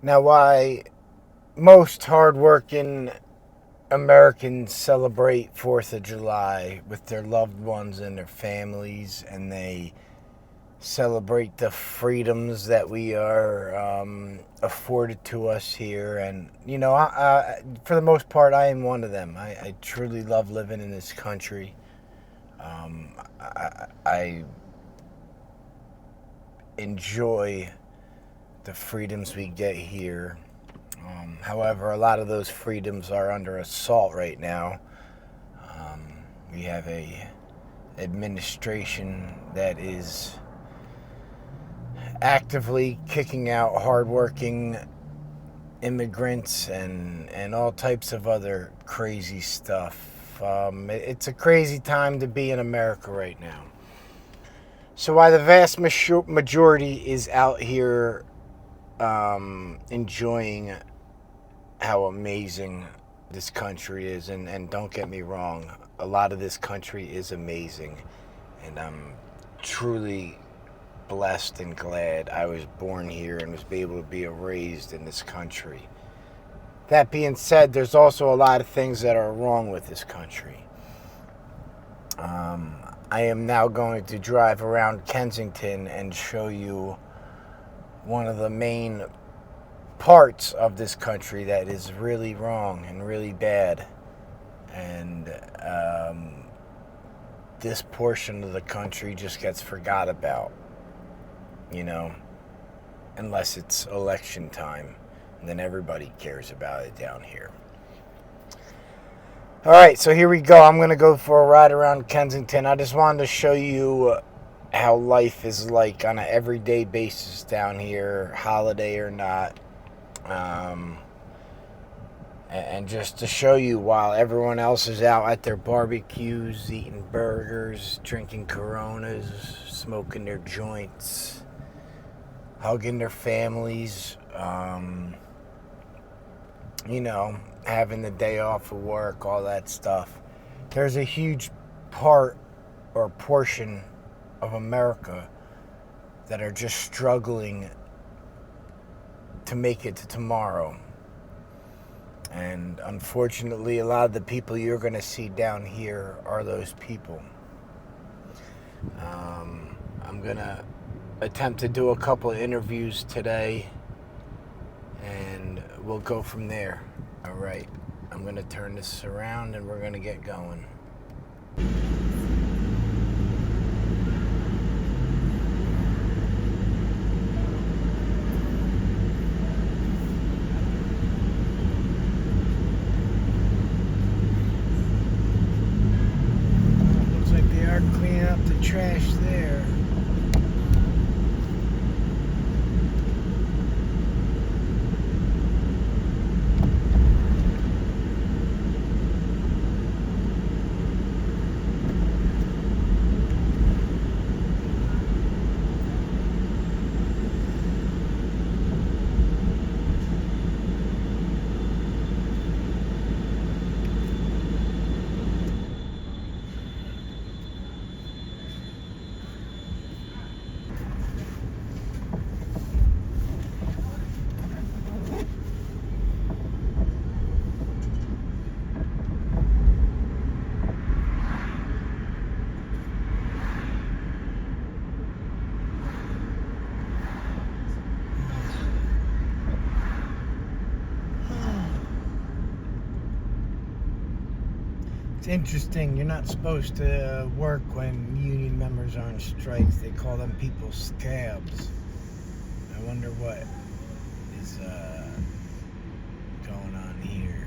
Now, why most hardworking Americans celebrate 4th of July with their loved ones and their families, and they celebrate the freedoms that we are afforded to us here. And, for the most part, I am one of them. I truly love living in this country. I enjoy the freedoms we get here. However, a lot of those freedoms are under assault right now. We have a administration that is actively kicking out hardworking immigrants and all types of other crazy stuff. It's a crazy time to be in America right now. So while the vast majority is out here enjoying how amazing this country is, and don't get me wrong, a lot of this country is amazing, and I'm truly blessed and glad I was born here and was able to be raised in this country. That being said, there's also a lot of things that are wrong with this country. I am now going to drive around Kensington and show you one of the main parts of this country that is really wrong and really bad. And this portion of the country just gets forgot about, unless it's election time. And then everybody cares about it down here. All right, so here we go. I'm going to go for a ride around Kensington. I just wanted to show you how life is like on an everyday basis down here, holiday or not. And just to show you, while everyone else is out at their barbecues, eating burgers, drinking Coronas, smoking their joints, hugging their families, having the day off of work, all that stuff. There's a huge part or portion of America that are just struggling to make it to tomorrow. And unfortunately, a lot of the people you're going to see down here are those people. I'm going to attempt to do a couple of interviews today, and we'll go from there. All right, I'm going to turn this around and we're going to get going. Looks like they are cleaning up the trash there. It's interesting, you're not supposed to work when union members are on strikes. They call them people scabs. I wonder what is going on here.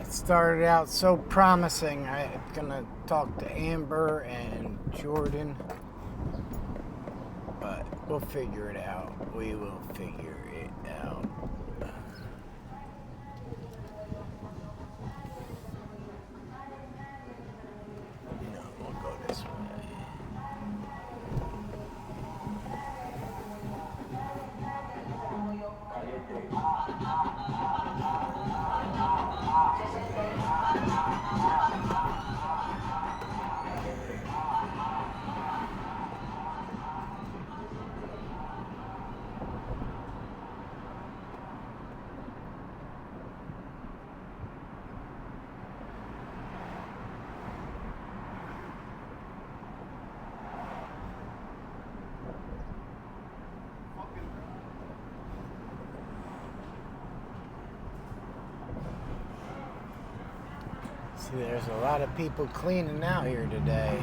It started out so promising. I'm gonna talk to Amber and Jordan, but we'll figure it out. We will figure it out. No, we'll go this way. See, there's a lot of people cleaning out here today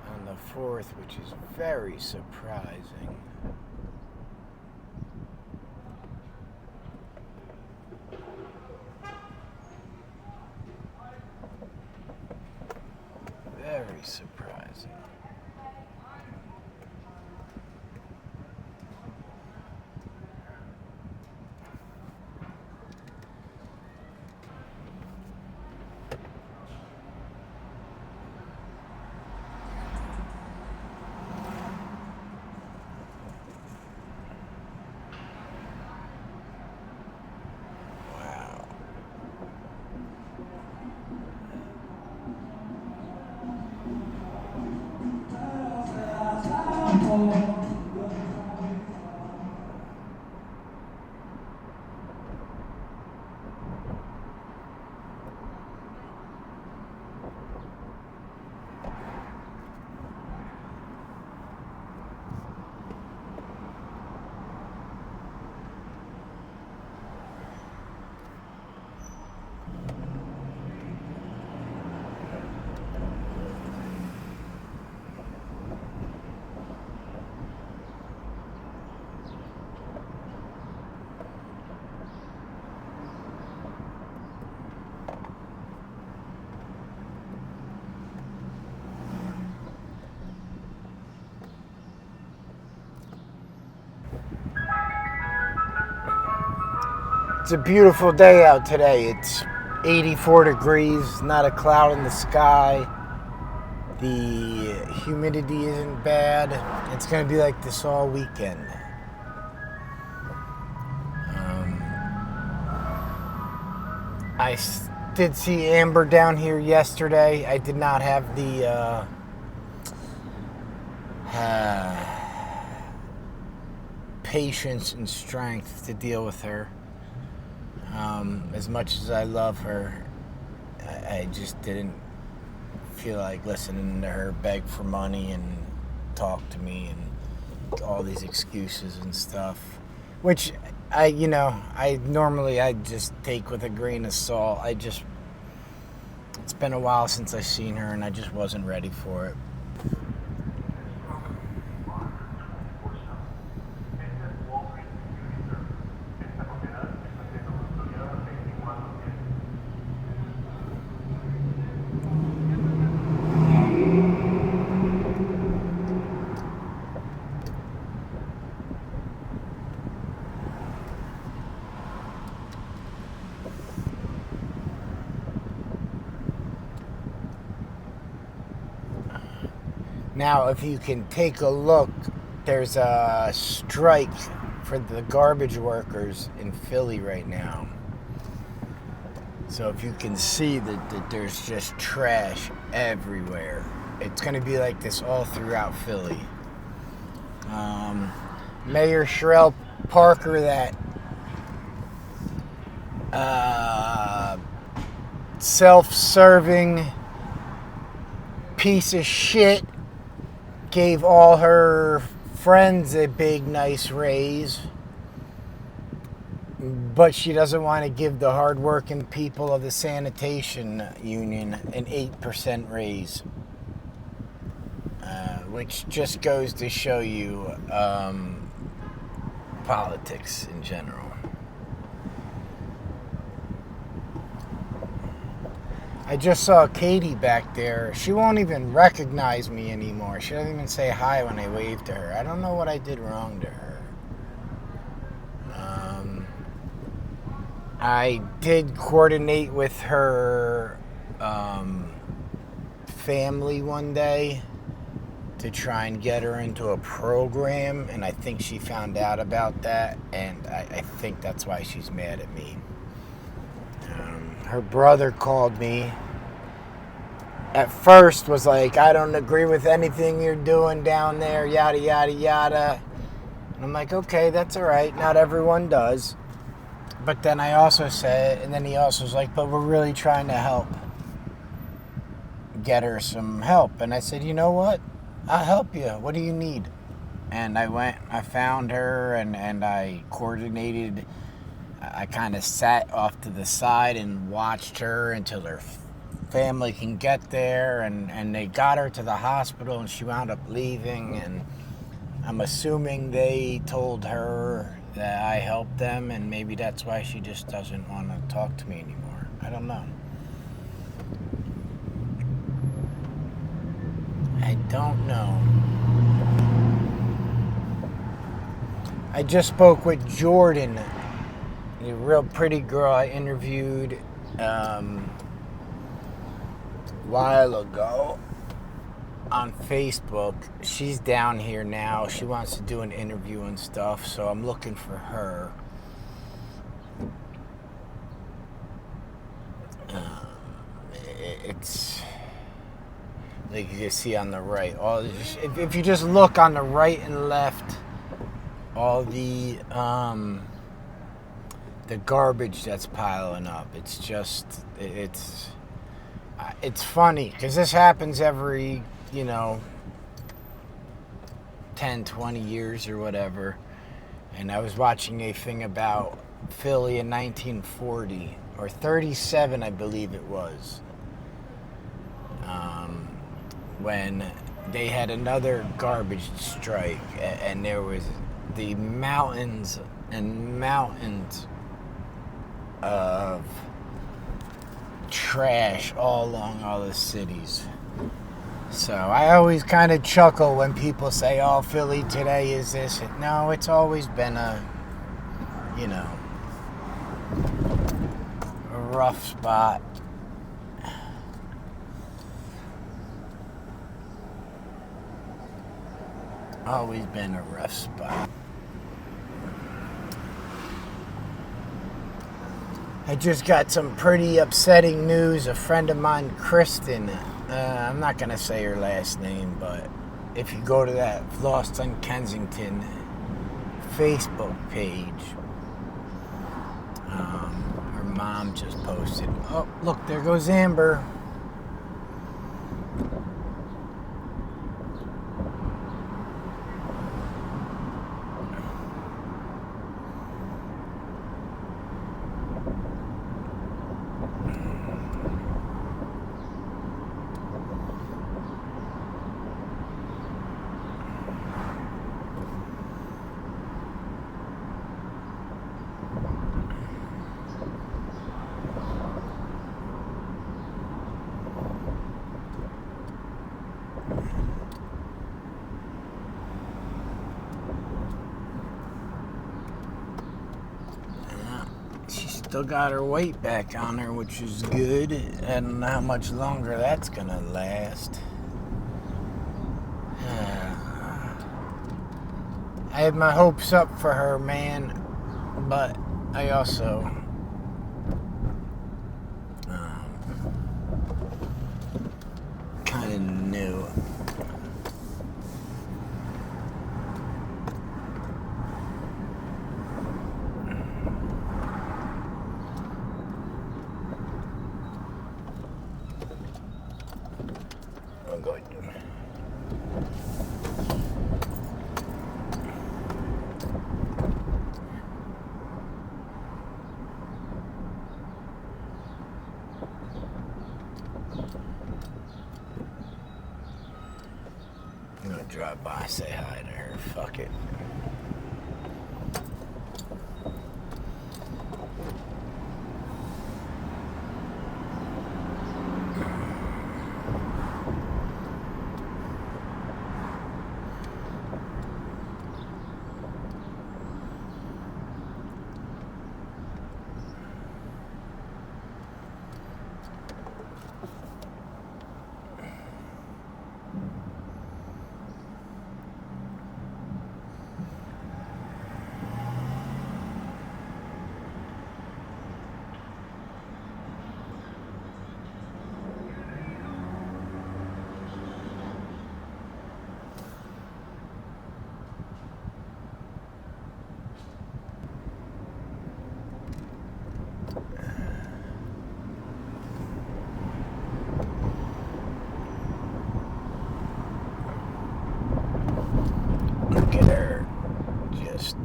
on the 4th, which is very surprising. Very surprising. It's a beautiful day out today. It's 84 degrees, not a cloud in the sky. The humidity isn't bad. It's going to be like this all weekend. I did see Amber down here yesterday. I did not have the patience and strength to deal with her. As much as I love her, I just didn't feel like listening to her beg for money and talk to me and all these excuses and stuff, which I normally just take with a grain of salt. It's been a while since I've seen her and I just wasn't ready for it. Now, if you can take a look, there's a strike for the garbage workers in Philly right now. So if you can see that there's just trash everywhere. It's going to be like this all throughout Philly. Mayor Sherelle Parker, that self-serving piece of shit gave all her friends a big, nice raise, but she doesn't want to give the hardworking people of the sanitation union an 8% raise, which just goes to show you politics in general. I just saw Katie back there. She won't even recognize me anymore. She doesn't even say hi when I wave to her. I don't know what I did wrong to her. I did coordinate with her family one day to try and get her into a program, and I think she found out about that, and I think that's why she's mad at me. Her brother called me. At first was like, I don't agree with anything you're doing down there, yada, yada, yada. And I'm like, okay, that's all right. Not everyone does. But then I also said, and then he also was like, but we're really trying to help. Get her some help. And I said, you know what? I'll help you. What do you need? And I found her, and I coordinated. I kind of sat off to the side and watched her until her family can get there, and they got her to the hospital, and she wound up leaving, and I'm assuming they told her that I helped them, and maybe that's why she just doesn't want to talk to me anymore. I don't know. I don't know. I just spoke with Jordan, a real pretty girl I interviewed a while ago on Facebook. She's down here now. She wants to do an interview and stuff, so I'm looking for her. It's like you can see on the right. If you just look on the right and left, all the garbage that's piling up. It's funny because this happens every 10, 20 years or whatever. And I was watching a thing about Philly in 1940 or 37, I believe it was, when they had another garbage strike, and there was the mountains and mountains of trash all along all the cities. So I always kind of chuckle when people say, oh, Philly today is this. No, it's always been a rough spot. Always been a rough spot. I just got some pretty upsetting news. A friend of mine, Kristen, I'm not going to say her last name, but if you go to that Lost on Kensington Facebook page, her mom just posted, oh, look, there goes Amber. Still got her weight back on her, which is good. I don't know how much longer that's gonna last. I had my hopes up for her, man, but I also kind of knew. drive by, say hi to her. Fuck it. Look at her. Just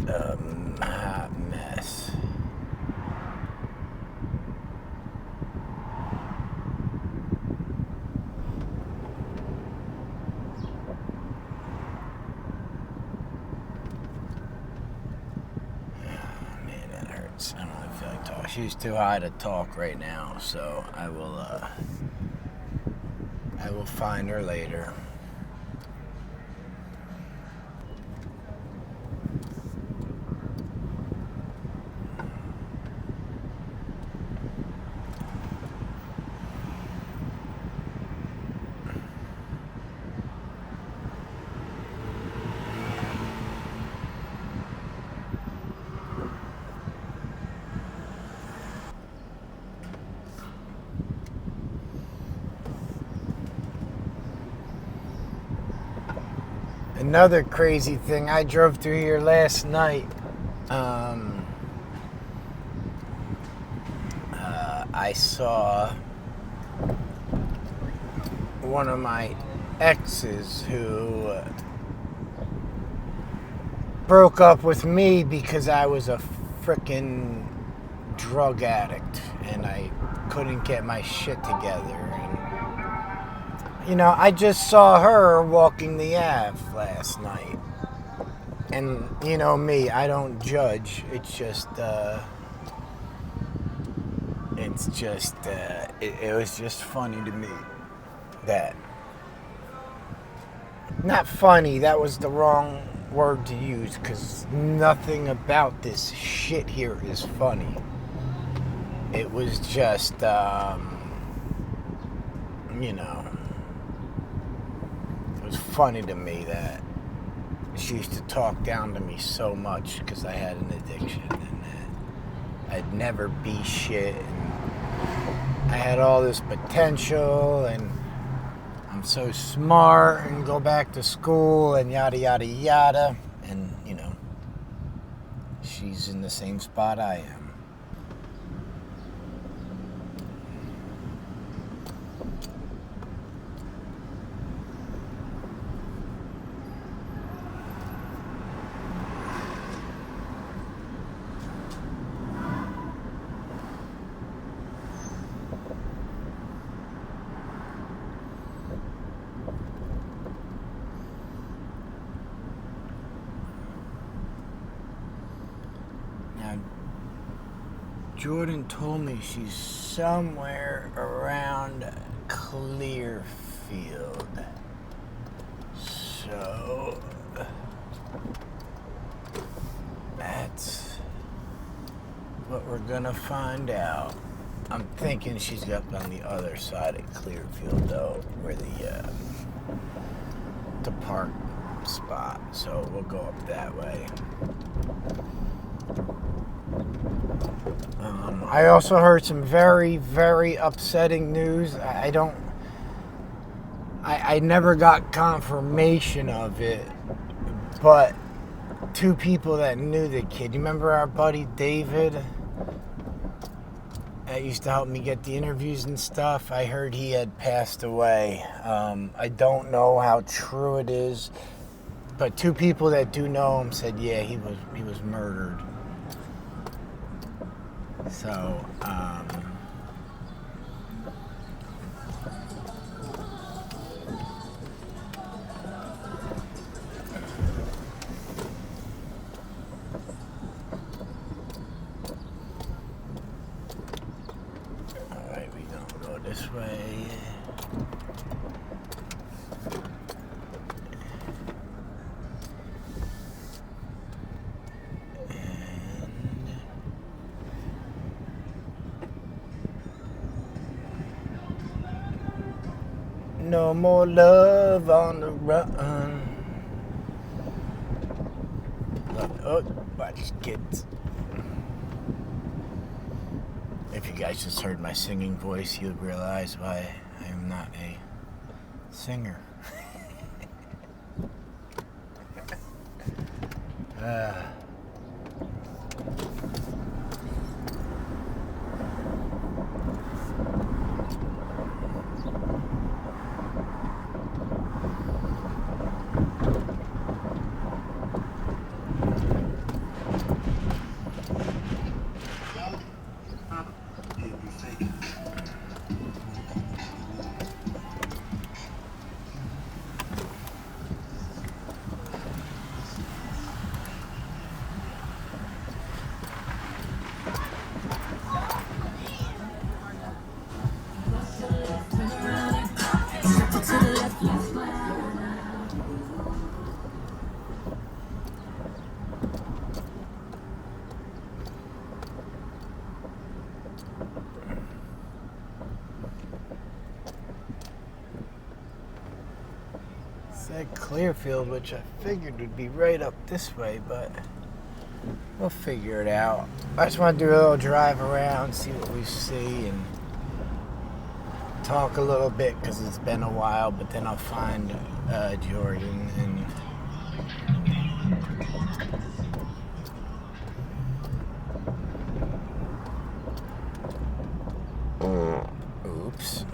a hot mess. Man, that hurts. I don't really feel like talking. She's too high to talk right now, so I will find her later. Another crazy thing, I drove through here last night. I saw one of my exes who broke up with me because I was a frickin' drug addict and I couldn't get my shit together. And, I just saw her walking the Ave last night. And, me, I don't judge. It's just, it was just funny to me that, not funny, that was the wrong word to use, because nothing about this shit here is funny. It was just, it was funny to me that she used to talk down to me so much because I had an addiction and that I'd never be shit and I had all this potential and I'm so smart and go back to school and yada yada yada, and she's in the same spot I am. Jordan told me she's somewhere around Clearfield. So that's what we're gonna find out. I'm thinking she's up on the other side of Clearfield though, where the park spot. So we'll go up that way. I also heard some very, very upsetting news. I never got confirmation of it, but two people that knew the kid. You remember our buddy David? That used to help me get the interviews and stuff. I heard he had passed away. I don't know how true it is, but two people that do know him said, yeah, he was murdered. So, way. No more love on the run. Oh, watch kids. If you guys just heard my singing voice, you'll realize why I am not a singer. Said Clearfield, which I figured would be right up this way, but we'll figure it out. I just want to do a little drive around, see what we see, and talk a little bit because it's been a while, but then I'll find Jordan and oops.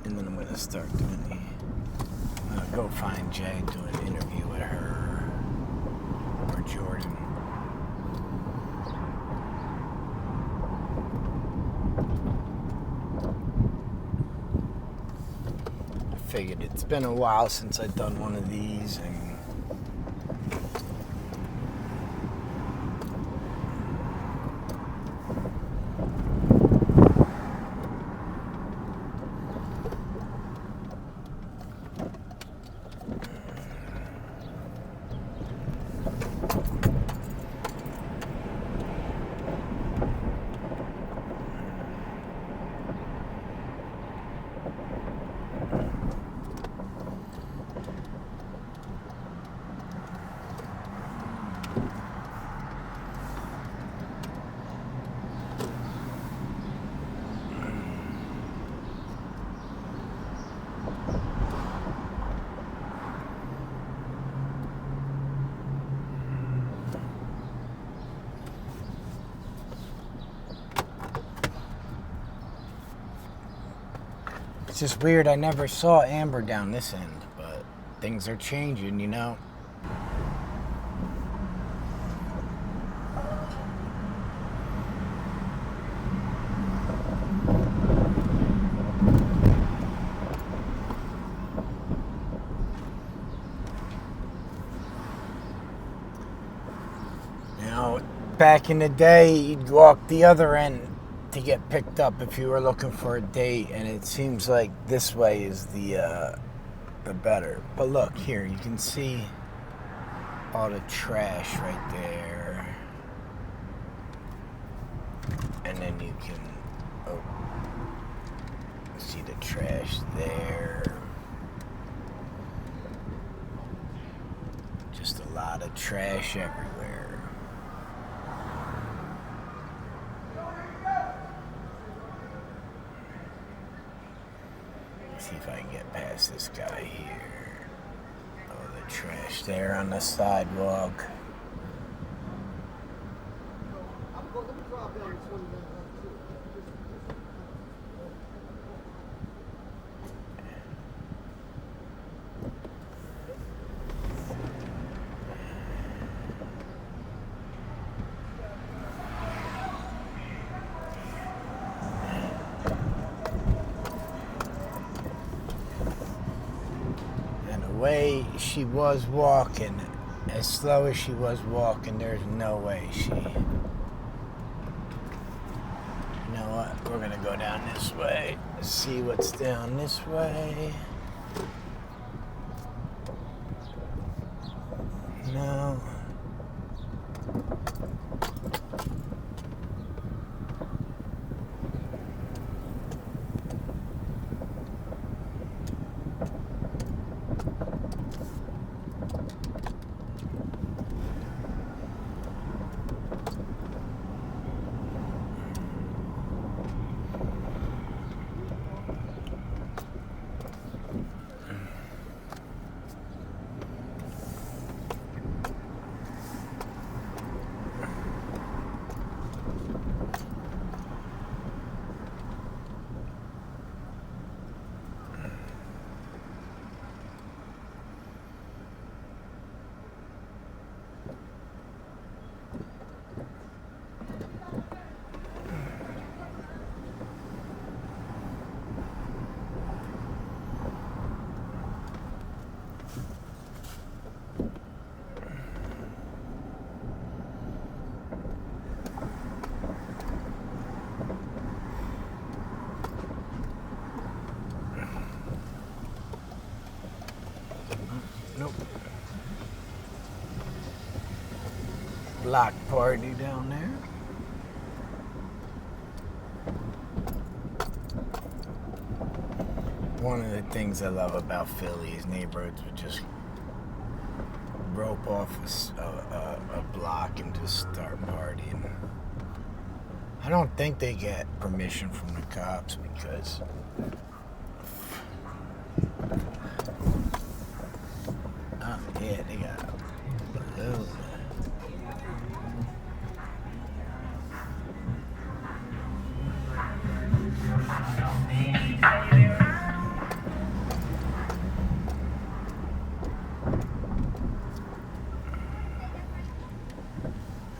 And then I'm gonna start doing I'm gonna go find Jay, do an interview with her or Jordan. I figured it's been a while since I've done one of these, and it's just weird. I never saw Amber down this end, but things are changing, you know. back in the day, you'd walk the other end to get picked up if you were looking for a date, and it seems like this way is the better. But look here, you can see all the trash right there, and then you can see the trash there. Just a lot of trash everywhere. Let's see if I can get past this guy here. Oh, the trash there on the sidewalk. Way she was walking, as slow as she was walking, there's no way she... You know what? We're gonna go down this way, see what's down this way. No. Nope. Block party down there. One of the things I love about Philly's neighborhoods would just rope off a block and just start partying. I don't think they get permission from the cops because yeah, they got blue.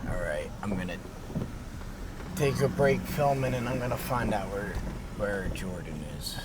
Alright, I'm gonna take a break filming and I'm gonna find out where Jordan is.